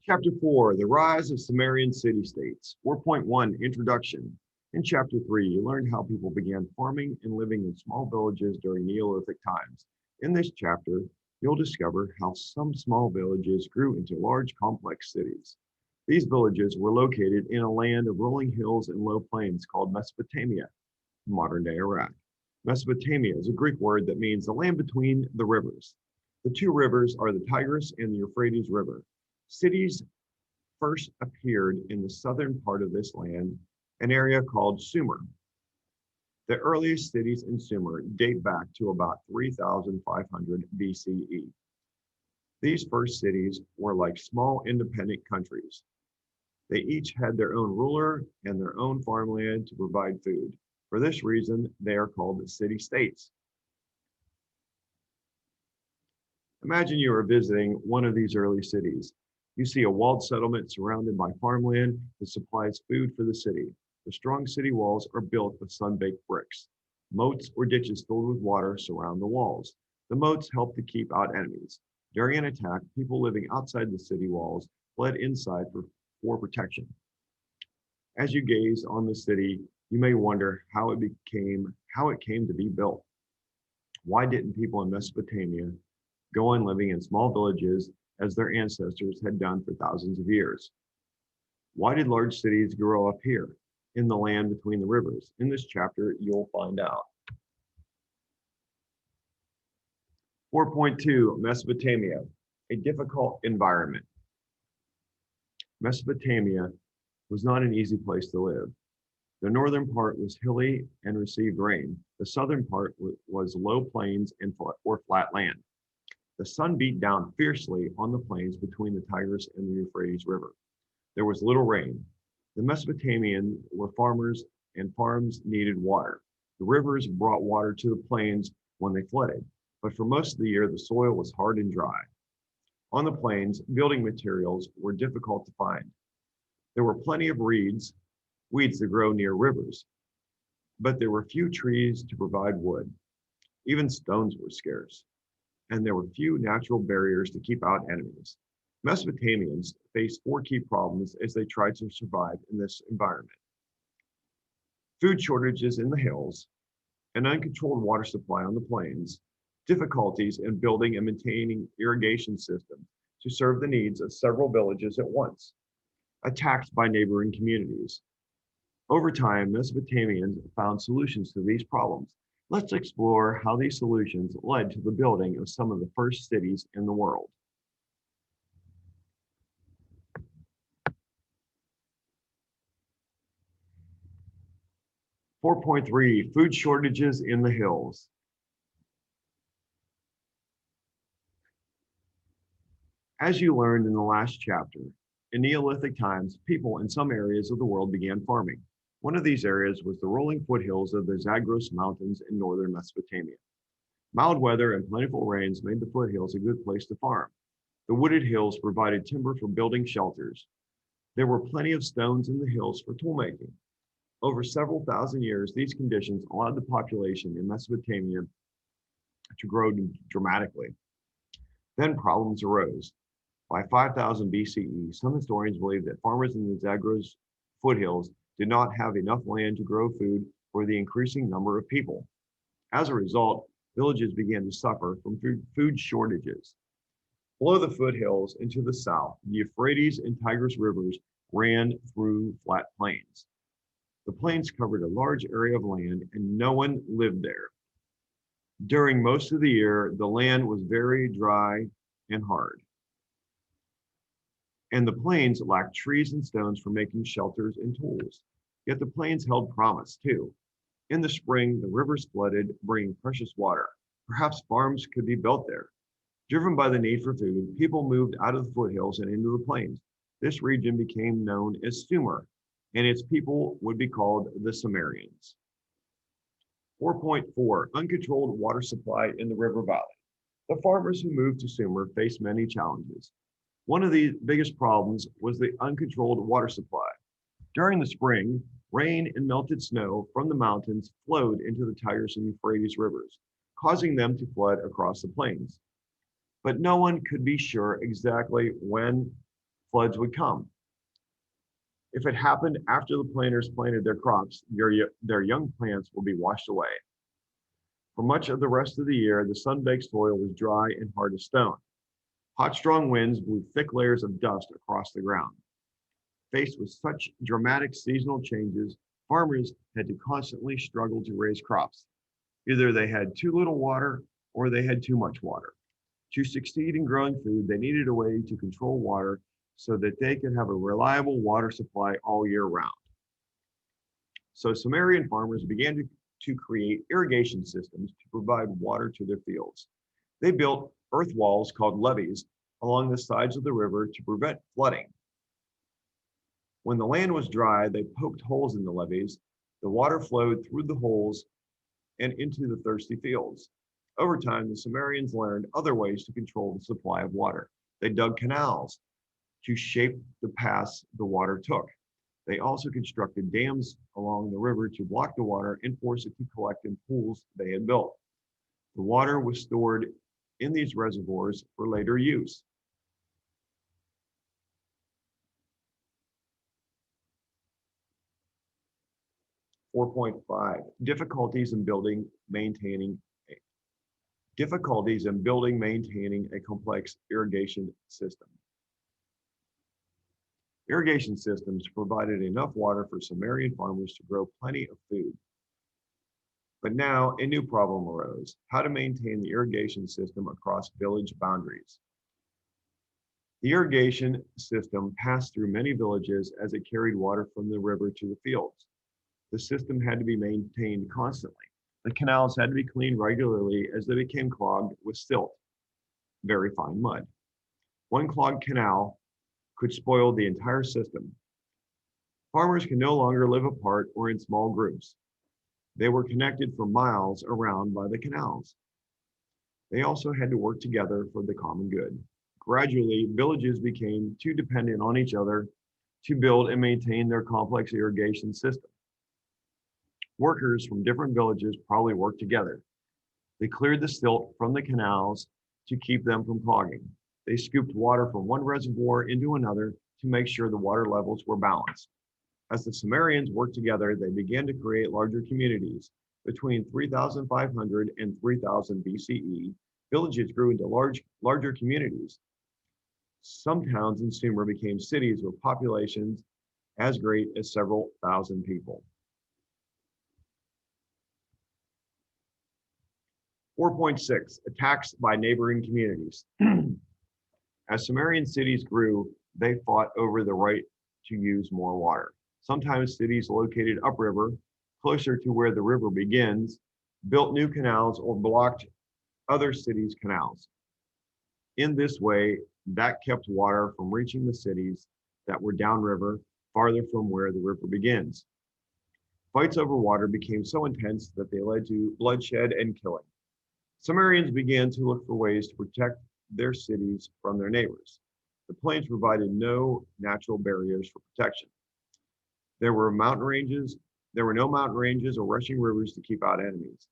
Chapter 4, The Rise of Sumerian City-States. 4.1, Introduction. In Chapter 3, you learned how people began farming and living in small villages during Neolithic times. In this chapter, you'll discover how some small villages grew into large, complex cities. These villages were located in a land of rolling hills and low plains called Mesopotamia, modern-day Iraq. Mesopotamia is a Greek word that means the land between the rivers. The two rivers are the Tigris and the Euphrates River. Cities first appeared in the southern part of this land, an area called Sumer. The earliest cities in Sumer date back to about 3,500 BCE. These first cities were like small independent countries. They each had their own ruler and their own farmland to provide food. For this reason, they are called city-states. Imagine you are visiting one of these early cities. You see a walled settlement surrounded by farmland that supplies food for the city. The strong city walls are built with sun-baked bricks. Moats or ditches filled with water surround the walls. The moats help to keep out enemies. During an attack, people living outside the city walls fled inside for protection. As you gaze on the city, you may wonder how it came to be built. Why didn't people in Mesopotamia go on living in small villages as their ancestors had done for thousands of years? Why did large cities grow up here in the land between the rivers? In this chapter, you'll find out. 4.2, Mesopotamia, a difficult environment. Mesopotamia was not an easy place to live. The northern part was hilly and received rain. The southern part was low plains or flat land. The sun beat down fiercely on the plains between the Tigris and the Euphrates River. There was little rain. The Mesopotamians were farmers and farms needed water. The rivers brought water to the plains when they flooded, but for most of the year, the soil was hard and dry. On the plains, building materials were difficult to find. There were plenty of weeds that grow near rivers, but there were few trees to provide wood. Even stones were scarce, and there were few natural barriers to keep out enemies. Mesopotamians faced four key problems as they tried to survive in this environment: food shortages in the hills, an uncontrolled water supply on the plains, difficulties in building and maintaining irrigation systems to serve the needs of several villages at once, attacks by neighboring communities. Over time, Mesopotamians found solutions to these problems. Let's explore how these solutions led to the building of some of the first cities in the world. Four point three, food shortages in the hills. As you learned in the last chapter, in Neolithic times, people in some areas of the world began farming. One of these areas was the rolling foothills of the Zagros Mountains in northern Mesopotamia. Mild weather and plentiful rains made the foothills a good place to farm. The wooded hills provided timber for building shelters. There were plenty of stones in the hills for toolmaking. Over several thousand years, these conditions allowed the population in Mesopotamia to grow dramatically. Then problems arose. By 5000 BCE, some historians believe that farmers in the Zagros foothills did not have enough land to grow food for the increasing number of people. As a result, villages began to suffer from food shortages. Below the foothills and to the south, the Euphrates and Tigris rivers ran through flat plains. The plains covered a large area of land and no one lived there. During most of the year, the land was very dry and hard, and the plains lacked trees and stones for making shelters and tools. Yet the plains held promise too. In the spring, the rivers flooded, bringing precious water. Perhaps farms could be built there. Driven by the need for food, people moved out of the foothills and into the plains. This region became known as Sumer, and its people would be called the Sumerians. 4.4, uncontrolled water supply in the river valley. The farmers who moved to Sumer faced many challenges. One of the biggest problems was the uncontrolled water supply. During the spring, rain and melted snow from the mountains flowed into the Tigris and Euphrates rivers, causing them to flood across the plains. But no one could be sure exactly when floods would come. If it happened after the planters planted their crops, their young plants will be washed away. For much of the rest of the year, the sun-baked soil was dry and hard as stone. Hot, strong winds blew thick layers of dust across the ground. Faced with such dramatic seasonal changes, farmers had to constantly struggle to raise crops. Either they had too little water or they had too much water. To succeed in growing food, they needed a way to control water so that they could have a reliable water supply all year round. So Sumerian farmers began to create irrigation systems to provide water to their fields. They built earth walls called levees along the sides of the river to prevent flooding. When the land was dry, they poked holes in the levees. The water flowed through the holes and into the thirsty fields. Over time, the Sumerians learned other ways to control the supply of water. They dug canals to shape the paths the water took. They also constructed dams along the river to block the water and force it to collect in pools they had built. The water was stored in these reservoirs for later use. "4.5 Difficulties in maintaining a complex irrigation system." Irrigation systems provided enough water for Sumerian farmers to grow plenty of food. But now a new problem arose: how to maintain the irrigation system across village boundaries. The irrigation system passed through many villages as it carried water from the river to the fields. The system had to be maintained constantly. The canals had to be cleaned regularly as they became clogged with silt, very fine mud. One clogged canal could spoil the entire system. Farmers could no longer live apart or in small groups. They were connected for miles around by the canals. They also had to work together for the common good. Gradually, villages became too dependent on each other to build and maintain their complex irrigation system. Workers from different villages probably worked together. They cleared the silt from the canals to keep them from clogging. They scooped water from one reservoir into another to make sure the water levels were balanced. As the Sumerians worked together, they began to create larger communities. Between 3,500 and 3000 BCE, villages grew into larger communities. Some towns in Sumer became cities with populations as great as several thousand people. 4.6 Attacks by neighboring communities. As Sumerian cities grew, they fought over the right to use more water. Sometimes cities located upriver, closer to where the river begins, built new canals or blocked other cities' canals. In this way, that kept water from reaching the cities that were downriver, farther from where the river begins. Fights over water became so intense that they led to bloodshed and killing. Sumerians began to look for ways to protect their cities from their neighbors. The plains provided no natural barriers for protection. There were no mountain ranges or rushing rivers to keep out enemies.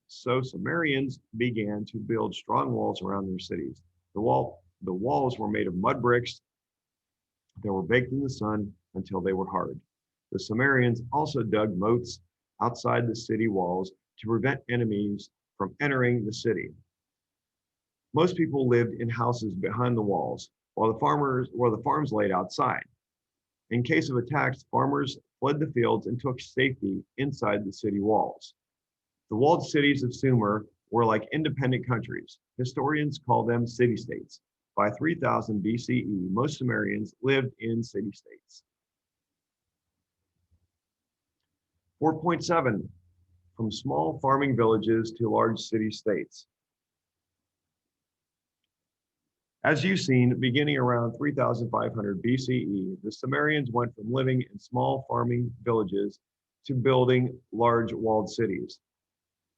So Sumerians began to build strong walls around their cities. The walls were made of mud bricks that were baked in the sun until they were hard. The Sumerians also dug moats outside the city walls to prevent enemies from entering the city. Most people lived in houses behind the walls, while the farms laid outside. In case of attacks, farmers fled the fields and took safety inside the city walls. The walled cities of Sumer were like independent countries. Historians call them city-states. By 3000 BCE, most Sumerians lived in city-states. 4.7 From small farming villages to large city-states. As you've seen, beginning around 3500 BCE, the Sumerians went from living in small farming villages to building large walled cities.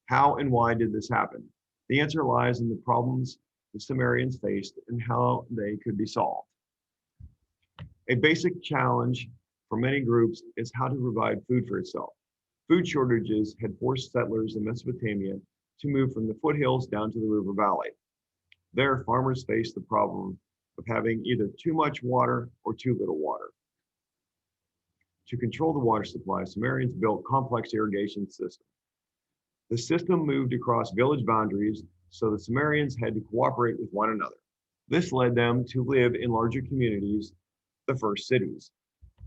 How and why did this happen? The answer lies in the problems the Sumerians faced and how they could be solved. A basic challenge for many groups is how to provide food for itself. Food shortages had forced settlers in Mesopotamia to move from the foothills down to the river valley. There, farmers faced the problem of having either too much water or too little water. To control the water supply, Sumerians built complex irrigation systems. The system moved across village boundaries, so the Sumerians had to cooperate with one another. This led them to live in larger communities, the first cities.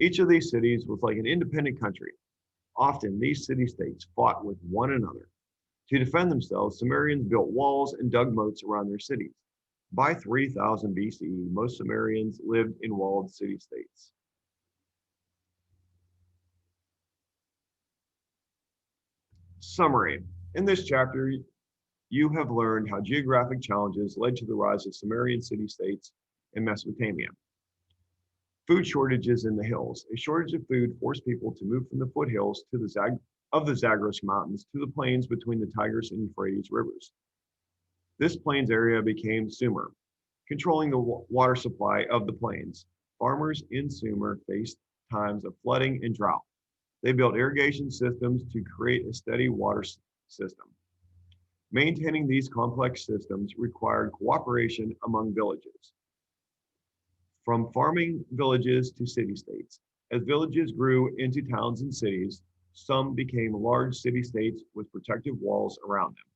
Each of these cities was like an independent country. Often, these city-states fought with one another. To defend themselves, Sumerians built walls and dug moats around their cities. By 3000 BCE, most Sumerians lived in walled city-states. Summary. In this chapter, you have learned how geographic challenges led to the rise of Sumerian city-states in Mesopotamia. Food shortages in the hills. A shortage of food forced people to move from the foothills to the Zagros Mountains to the plains between the Tigris and Euphrates rivers. This plains area became Sumer, controlling the water supply of the plains. Farmers in Sumer faced times of flooding and drought. They built irrigation systems to create a steady water system. Maintaining these complex systems required cooperation among villages. From farming villages to city-states. As villages grew into towns and cities, some became large city-states with protective walls around them.